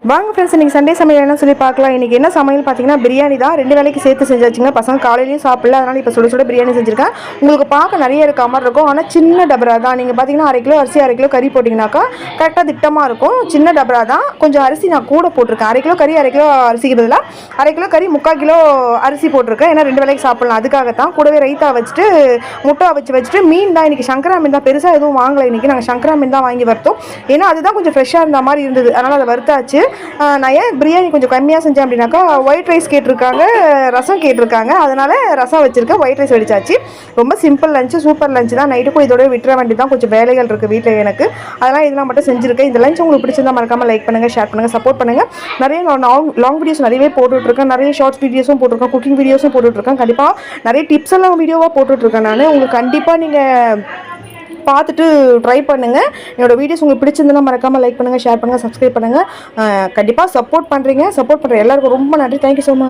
வாங்க ஃப்ரெண்ட்ஸ், இன்றைக்கி சண்டே சமையல் என்ன சொல்லி பார்க்கலாம். இன்றைக்கி என்ன சமையல் பார்த்தீங்கன்னா பிரியாணி தான். 2 வேளைக்கு சேர்த்து செஞ்சாச்சுங்க. பசங்க காலையிலையும் சாப்பிடல, அதனால் இப்போ சுட பிரியாணி செஞ்சுருக்கேன். உங்களுக்கு பார்க்க நிறைய இருக்க மாதிரி இருக்கும், ஆனால் சின்ன டபரா தான். நீங்கள் பார்த்தீங்கன்னா 1/2 கிலோ அரிசி 1/2 கிலோ கறி போட்டிங்கனாக்கா கரெக்டாக திட்டமாக இருக்கும். சின்ன டபரா தான். கொஞ்சம் அரிசி நான் கூட போட்டிருக்கேன். 1/2 கிலோ கறி 1/2 கிலோ அரிசிக்கு பதிலாக 1/2 கிலோ கறி 3/4 கிலோ அரிசி போட்டிருக்கேன். ஏன்னா 2 வேளைக்கு சாப்பிடலாம், அதுக்காகத்தான். கூடவே ரைத்தா வச்சுட்டு முட்டை வச்சுட்டு மீன் தான். இன்றைக்கி சங்கரா மீன் தான். பெருசாக எதுவும் வாங்கலை இன்றைக்கி. நாங்கள் சங்கரா மீன் தான் வாங்கி வறுத்தோம். ஏன்னா அதுதான் கொஞ்சம் ஃப்ரெஷ்ஷாக இருந்த மாதிரி இருந்தது, அதனால் அதை வறுத்தாச்சு. நான் ஏன் பிரியாணி கொஞ்சம் கம்மியாக செஞ்சேன் அப்படின்னாக்கா, ஒயிட் ரைஸ் கேட்டிருக்காங்க, ரசம் கேட்டிருக்காங்க, அதனால் ரசம் வச்சுருக்கேன், ஒயிட் ரைஸ் வடிச்சாச்சு. ரொம்ப சிம்பிள் லஞ்சு, சூப்பர் லஞ்சு தான். நைட்டுக்கும் இதோட விட்டுற வேண்டி தான். கொஞ்சம் வேலைகள் இருக்குது வீட்டில் எனக்கு, அதெல்லாம் இதெல்லாம் மட்டும் செஞ்சுருக்கேன். இந்த லஞ்ச் உங்களுக்கு பிடிச்சிருந்தா மறக்காமல் லைக் பண்ணுங்கள், ஷேர் பண்ணுங்கள், சப்போர்ட் பண்ணுங்கள். நிறைய லாங் வீடியோஸ் நிறையவே போட்டுட்ருக்கேன், நிறைய ஷார்ட்ஸ் வீடியோஸும் போட்டிருக்கேன், குக்கிங் வீடியோஸும் போட்டுட்ருக்கேன். கண்டிப்பாக நிறைய டிப்ஸ் எல்லாம் வீடியோவாக போட்டுட்ருக்கேன் நான். உங்களுக்கு கண்டிப்பாக நீங்கள் பார்த்துட்டு ட்ரை பண்ணுங்கள். என்னோடய வீடியோஸ் உங்களுக்கு பிடிச்சிருந்தா மறக்காமல் லைக் பண்ணுங்கள், ஷேர் பண்ணுங்கள், சப்ஸ்கிரைப் பண்ணுங்கள். கண்டிப்பாக சப்போர்ட் பண்ணுறீங்க. சப்போர்ட் பண்ணுற எல்லாருக்கும் ரொம்ப நன்றி. Thank you so much.